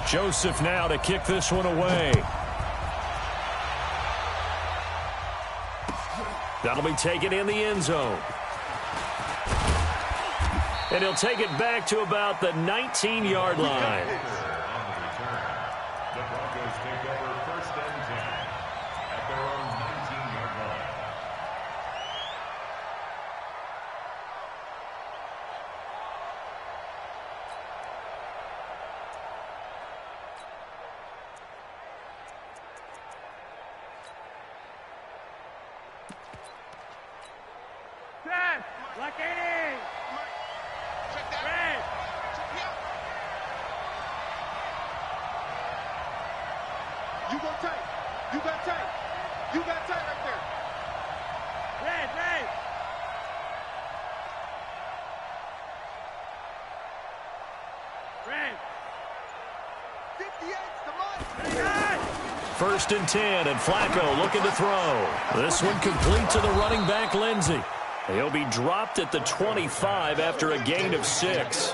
Joseph now to kick this one away. That'll be taken in the end zone. And he'll take it back to about the 19-yard line. The Broncos take over 1st and 10 at their own 19-yard line. Black 80! Check that. Red! Check me out. You go tight. You got tight. You got tight right there. Red, red! Red! 58's the money. 1st and 10, and Flacco looking to throw. This one complete to the running back, Lindsey. He'll be dropped at the 25 after a gain of 6.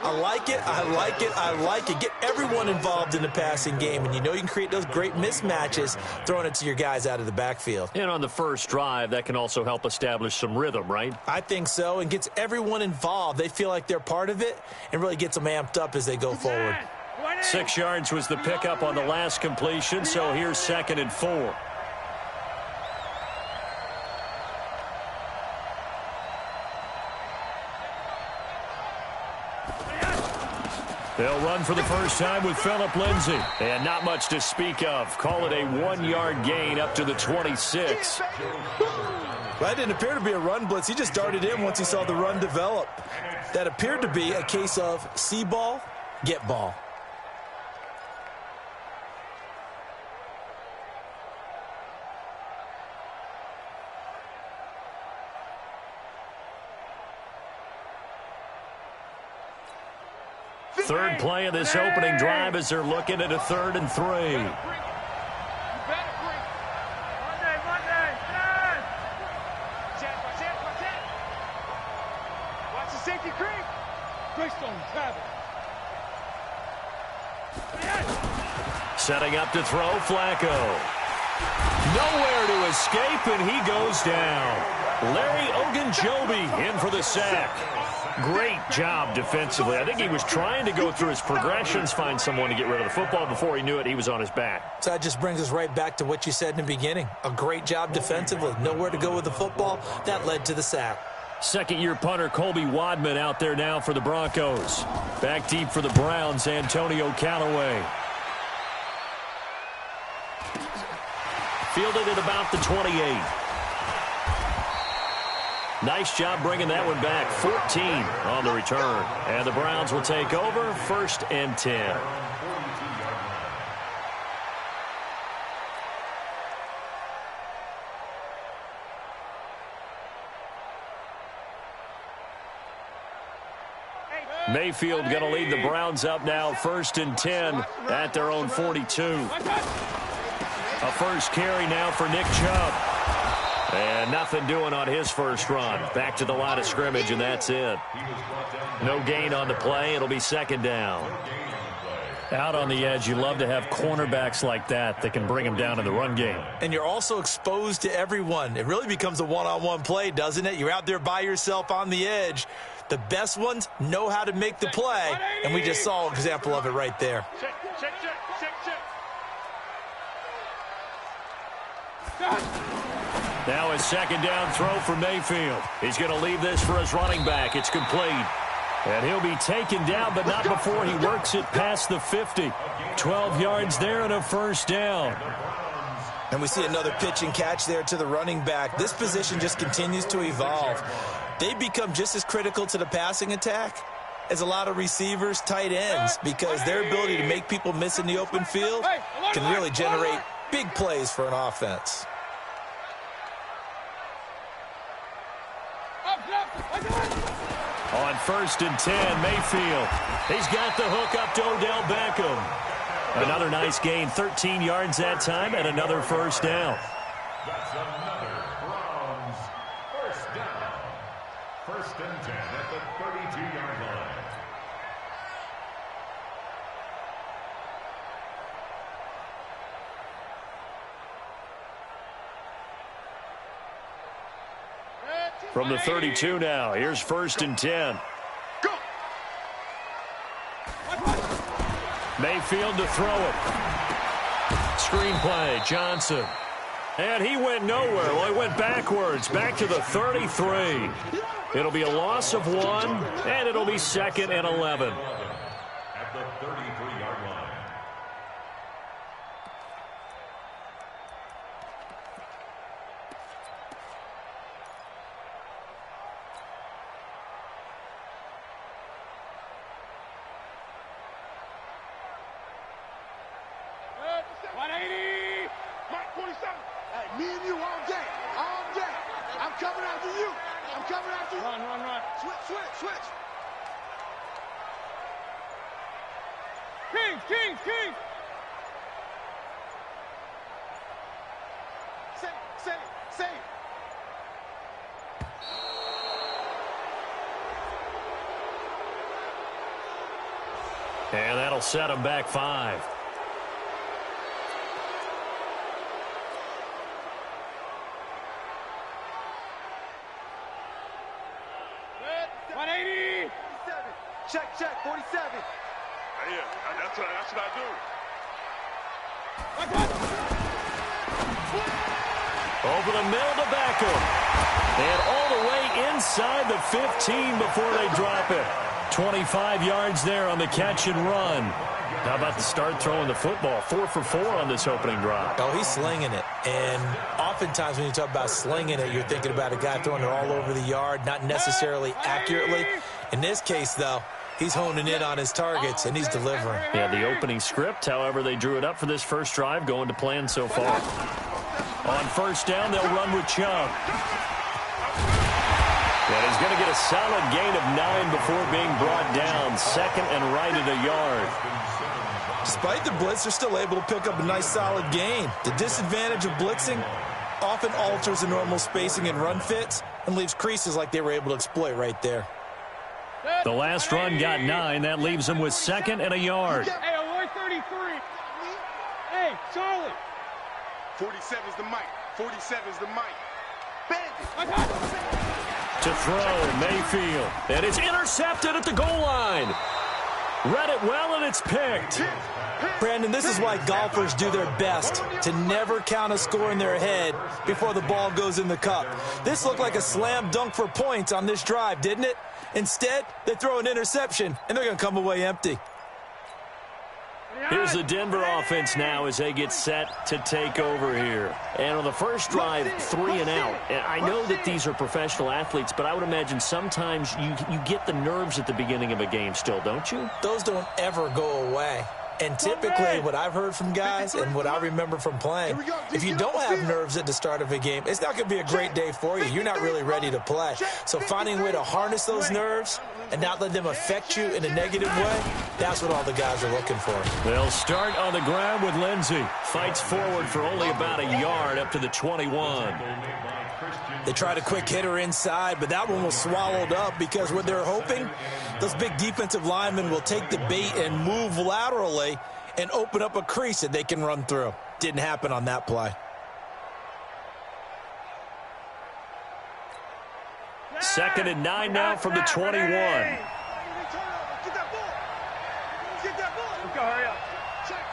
I like it, I like it, I like it. Get everyone involved in the passing game, and you know you can create those great mismatches throwing it to your guys out of the backfield. And on the first drive, that can also help establish some rhythm, right? I think so, and gets everyone involved. They feel like they're part of it and really gets them amped up as they go forward. 6 yards was the pickup on the last completion, so here's 2nd and 4. They'll run for the first time with Phillip Lindsay. And not much to speak of. Call it a 1-yard gain up to the 26. That didn't appear to be a run blitz. He just darted in once he saw the run develop. That appeared to be a case of see ball, get ball. Third play of this opening drive as they're looking at a 3rd and 3. Monday. Watch the safety creep. Greystone, travel. Setting up to throw, Flacco. Nowhere to escape, and he goes down. Larry Ogunjobi in for the sack. Great job defensively. I think he was trying to go through his progressions, find someone to get rid of the football. Before he knew it, he was on his back. So that just brings us right back to what you said in the beginning. A great job defensively. Nowhere to go with the football. That led to the sack. Second-year punter Colby Wadman out there now for the Broncos. Back deep for the Browns, Antonio Callaway. Fielded at about the 28. Nice job bringing that one back. 14 on the return. And the Browns will take over 1st and 10. Mayfield going to lead the Browns up now 1st and 10 at their own 42. A first carry now for Nick Chubb. And nothing doing on his first run. Back to the line of scrimmage, and that's it. No gain on the play. It'll be 2nd down. Out on the edge, you love to have cornerbacks like that can bring them down in the run game. And you're also exposed to everyone. It really becomes a one-on-one play, doesn't it? You're out there by yourself on the edge. The best ones know how to make the play, and we just saw an example of it right there. Check. Now a 2nd down throw for Mayfield. He's going to leave this for his running back. It's complete. And he'll be taken down, but not before he works it past the 50. 12 yards there and a first down. And we see another pitch and catch there to the running back. This position just continues to evolve. They become just as critical to the passing attack as a lot of receivers, tight ends, because their ability to make people miss in the open field can really generate big plays for an offense. On 1st and 10, Mayfield. He's got the hook up to Odell Beckham. Another nice gain, 13 yards that time, and another first down. That's another Browns first down. 1st and 10 at the 32-yard line. From the 32 now, here's 1st and 10. Go. Mayfield to throw it. Screenplay, Johnson. And he went nowhere. Well, he went backwards, back to the 33. It'll be a loss of 1, and it'll be 2nd and 11. At the 33-yard line. Mike 47. Hey, me and you all day. All day. I'm coming after you. I'm coming after you. Run. Switch. King. Say. And that'll set him back 5. Check, 47. Yeah, that's what I do. Over the middle to Beckham. And all the way inside the 15 before they drop it. 25 yards there on the catch and run. How about the start throwing the football? 4 for 4 on this opening drive. Oh, he's slinging it. And oftentimes when you talk about slinging it, you're thinking about a guy throwing it all over the yard, not necessarily accurately. In this case, though, he's honing in on his targets, and he's delivering. Yeah, the opening script, however, they drew it up for this first drive, going to plan so far. On 1st down, they'll run with Chubb. And he's going to get a solid gain of 9 before being brought down. 2nd and right at a yard. Despite the blitz, they're still able to pick up a nice, solid gain. The disadvantage of blitzing often alters the normal spacing and run fits and leaves creases like they were able to exploit right there. The last run got 9. That leaves them with 2nd and a yard. Hey, 133. Hey, Charlie. 47's the mic. 47's the mic. Bandit. To throw, Mayfield. And it's intercepted at the goal line. Read it well, and it's picked. Brandon, this is why golfers do their best to never count a score in their head before the ball goes in the cup. This looked like a slam dunk for points on this drive, didn't it? Instead, they throw an interception, and they're going to come away empty. Here's the Denver offense now as they get set to take over here. And on the first drive, 3 and out. And I know that these are professional athletes, but I would imagine sometimes you get the nerves at the beginning of a game still, don't you? Those don't ever go away. And typically what I've heard from guys and what I remember from playing, if you don't have nerves at the start of a game, it's not going to be a great day for you. You're not really ready to play. So finding a way to harness those nerves and not let them affect you in a negative way, that's what all the guys are looking for. They'll start on the ground with Lindsey. Fights forward for only about a yard up to the 21. They tried a quick hitter inside, but that one was swallowed up because what they're hoping, those big defensive linemen will take the bait and move laterally and open up a crease that they can run through. Didn't happen on that play. 2nd and 9 now from the 21. Get that ball. Get that ball. Let's go, hurry up. Check.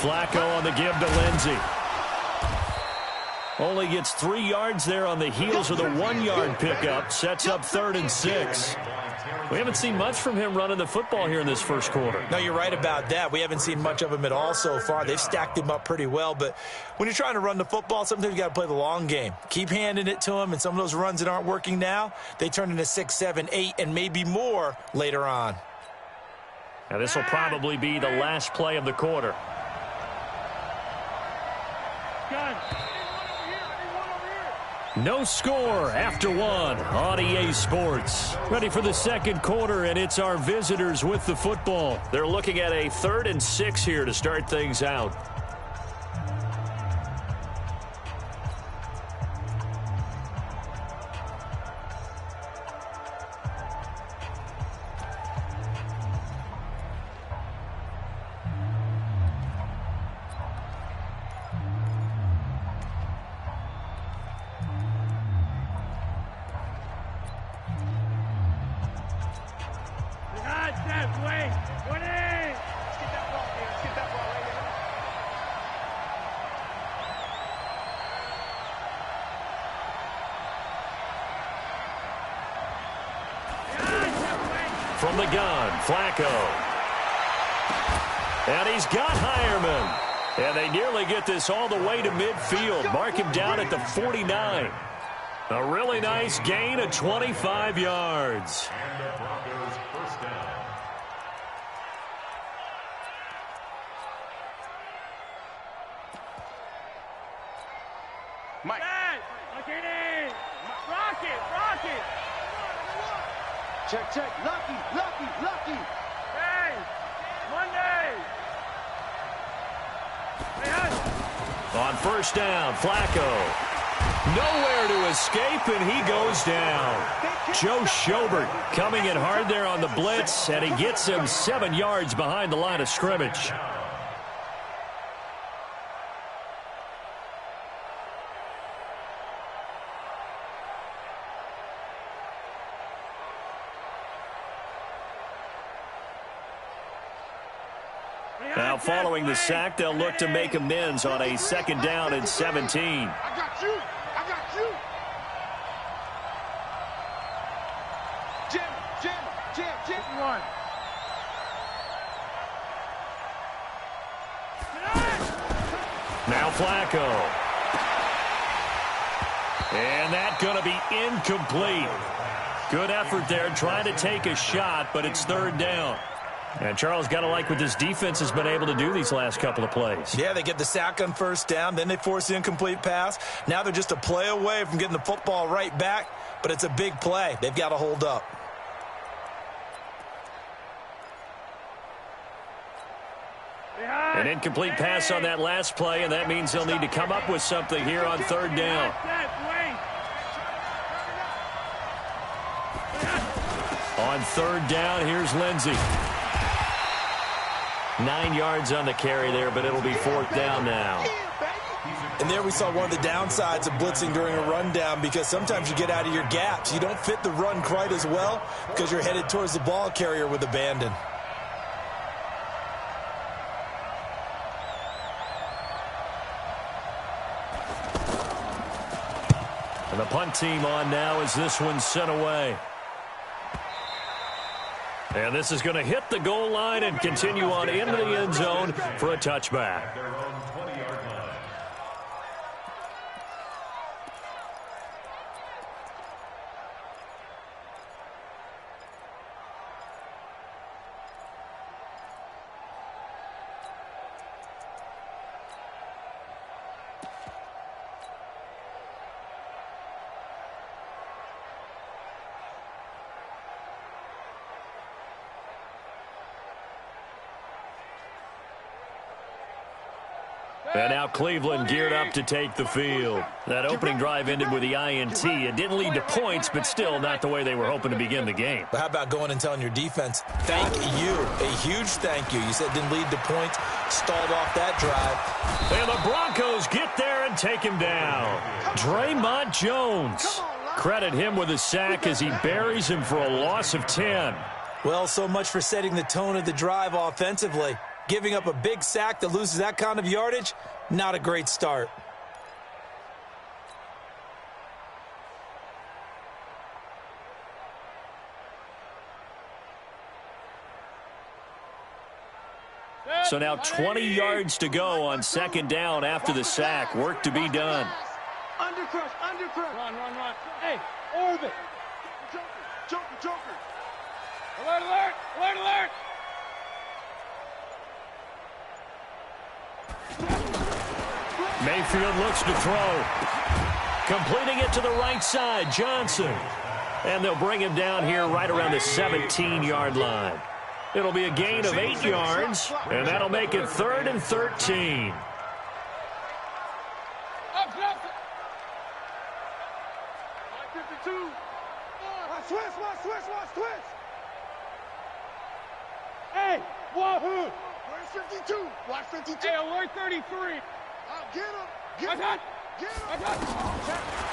Flacco on the give to Lindsey. Only gets 3 yards there on the heels of the 1-yard pickup. Sets up 3rd and 6. We haven't seen much from him running the football here in this first quarter. No, you're right about that. We haven't seen much of him at all so far. They've stacked him up pretty well. But when you're trying to run the football, sometimes you got to play the long game. Keep handing it to him, and some of those runs that aren't working now, they turn into 6, 7, 8, and maybe more later on. Now this will probably be the last play of the quarter. No score after 1 on EA Sports. Ready for the second quarter, and it's our visitors with the football. They're looking at a 3rd and 6 here to start things out. From the gun, Flacco. And he's got Hireman. And they nearly get this all the way to midfield. Mark him down at the 49. A really nice gain of 25 yards. And the Broncos first down. Mike. Rocket. Check. Lucky. Hey, Monday. On first down, Flacco. Nowhere to escape, and he goes down. Joe Schobert coming in hard there on the blitz, and he gets him 7 yards behind the line of scrimmage. Now, following the sack, they'll look to make amends on a second down and 17. I got you. Jim. One. Now Flacco. And that's going to be incomplete. Good effort there trying to take a shot, but it's third down. And Charles, got to like what this defense has been able to do these last couple of plays. Yeah, they get the sack on first down, then they force the incomplete pass. Now they're just a play away from getting the football right back, but it's a big play. They've got to hold up. An incomplete pass on that last play, and that means they'll need to come up with something here on third down. On third down, here's Lindsey. 9 yards on the carry there, but it'll be fourth down now. And there we saw one of the downsides of blitzing during a rundown, because sometimes you get out of your gaps. You don't fit the run quite as well because you're headed towards the ball carrier with abandon. And the punt team on now as this one's sent away. And this is going to hit the goal line and continue on into the end zone for a touchback. Their own 20-yard line. And now Cleveland geared up to take the field. That opening drive ended with the INT. It didn't lead to points, but still not the way they were hoping to begin the game. But how about going and telling your defense, thank you, a huge thank you. You said it didn't lead to points, stalled off that drive. And the Broncos get there and take him down. Draymond Jones. Credit him with a sack as he buries him for a loss of 10. Well, so much for setting the tone of the drive offensively. Giving up a big sack that loses that kind of yardage, not a great start. So now 20 yards to go on second down after the sack. Work to be done. Undercrush. Run. Hey, orbit. Joker. Alert. Mayfield looks to throw. Completing it to the right side, Johnson. And they'll bring him down here right around the 17-yard line. It'll be a gain of 8 yards, and that'll make it 3rd and 13. Switch. Hey, wahoo! Where's 52? Watch 52. Hey, alert 33. Get him.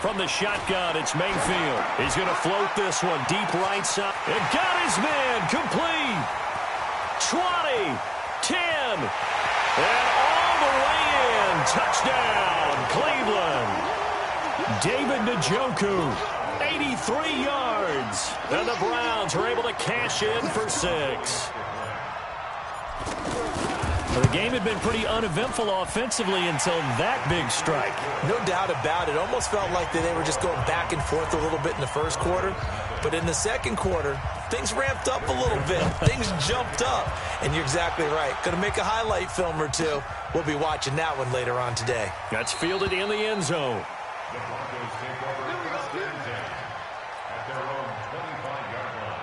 From the shotgun, it's Mayfield. He's going to float this one deep right side. And got his man complete. 20, 10, and all the way in. Touchdown, Cleveland. David Njoku, 83 yards. And the Browns are able to cash in for 6. The game had been pretty uneventful offensively until that big strike. No doubt about it. Almost felt like they were just going back and forth a little bit in the first quarter. But in the second quarter, things ramped up a little bit. Things jumped up. And you're exactly right. Going to make a highlight film or two. We'll be watching that one later on today. That's fielded in the end zone. The Broncos take over first and 10 at their own 25-yard line.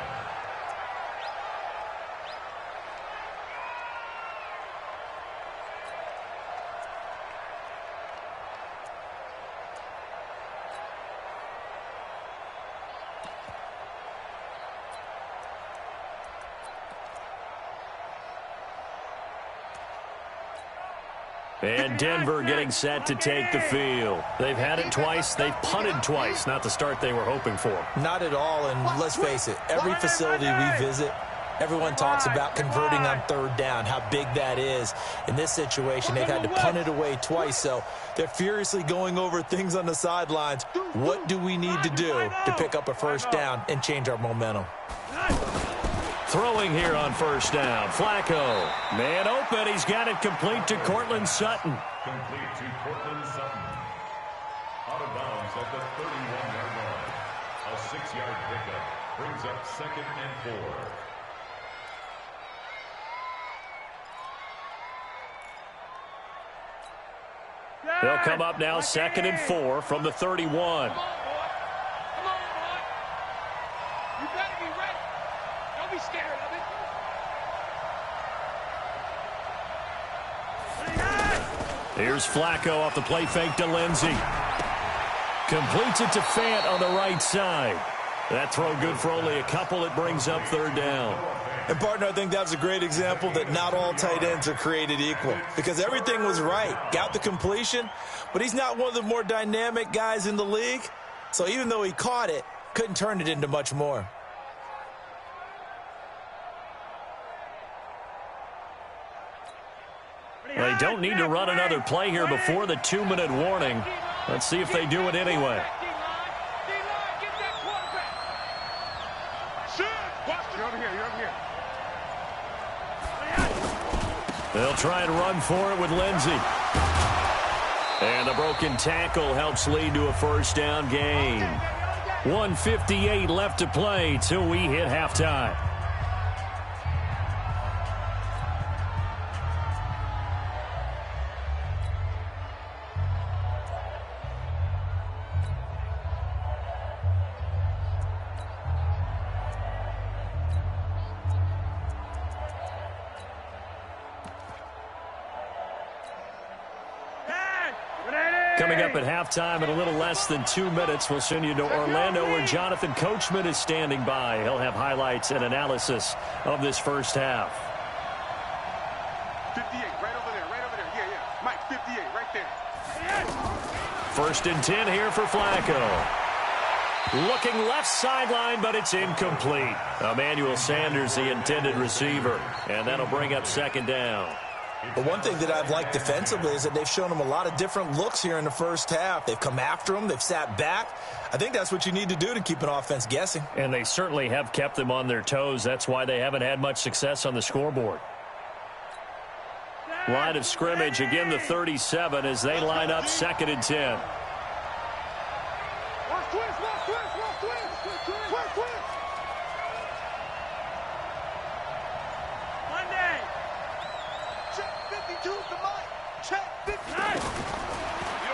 And Denver getting set to take the field. They've had it twice. They've punted twice. Not the start they were hoping for. Not at all, and let's face it, every facility we visit, everyone talks about converting on third down, how big that is. In this situation, they've had to punt it away twice, so they're furiously going over things on the sidelines. What do we need to do to pick up a first down and change our momentum? Throwing here on first down. Flacco. Man open. He's got it complete to Cortland Sutton. Complete to Cortland Sutton. Out of bounds at the 31-yard line. A 6-yard pickup brings up 2nd and 4. They'll come up now 2nd and 4 from the 31. Here's Flacco off the play fake to Lindsey. Completes it to Fant on the right side. That throw good for only a couple. It brings up 3rd down. And, partner, I think that was a great example that not all tight ends are created equal because everything was right. Got the completion, but he's not one of the more dynamic guys in the league. So even though he caught it, couldn't turn it into much more. They don't need to run another play here before the 2-minute warning. Let's see if they do it anyway. They'll try and run for it with Lindsey. And the broken tackle helps lead to a first down gain. 1:58 left to play till we hit halftime. Coming up at halftime in a little less than 2 minutes, we'll send you to Orlando where Jonathan Coachman is standing by. He'll have highlights and analysis of this first half. 58, right over there. Yeah. Mike, 58, right there. 1st and 10 here for Flacco. Looking left sideline, but it's incomplete. Emmanuel Sanders, the intended receiver, and that'll bring up 2nd down. But one thing that I've liked defensively is that they've shown him a lot of different looks here in the first half. They've come after him. They've sat back. I think that's what you need to do to keep an offense guessing. And they certainly have kept them on their toes. That's why they haven't had much success on the scoreboard. Line of scrimmage, again the 37 as they line up 2nd and 10.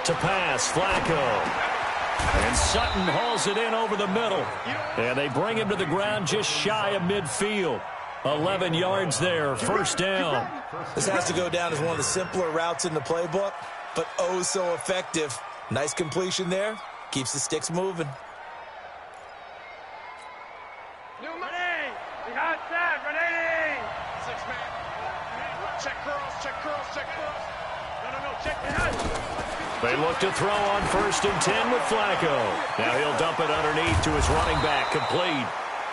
To pass, Flacco. And Sutton hauls it in over the middle. And they bring him to the ground just shy of midfield. 11 yards there, first down. This has to go down as one of the simpler routes in the playbook, but oh so effective. Nice completion there. Keeps the sticks moving. They look to throw on 1st and 10 with Flacco. Now he'll dump it underneath to his running back, complete.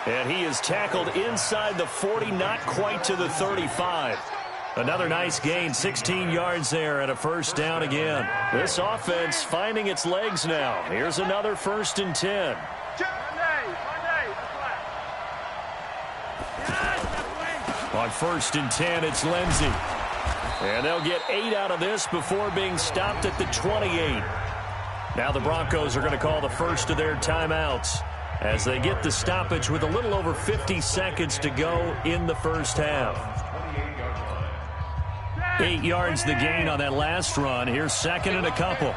And he is tackled inside the 40, not quite to the 35. Another nice gain, 16 yards there and a 1st down again. This offense finding its legs now. Here's another 1st and 10. On 1st and 10, it's Lindsey. And they'll get 8 out of this before being stopped at the 28. Now the Broncos are going to call the first of their timeouts as they get the stoppage with a little over 50 seconds to go in the first half. 8 yards the gain on that last run. Here's 2nd and a couple.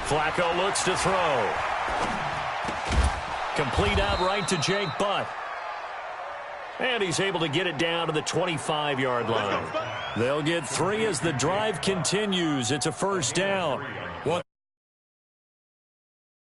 Flacco looks to throw. Complete out right to Jake Butt. And he's able to get it down to the 25-yard line. They'll get 3 as the drive continues. It's a 1st down.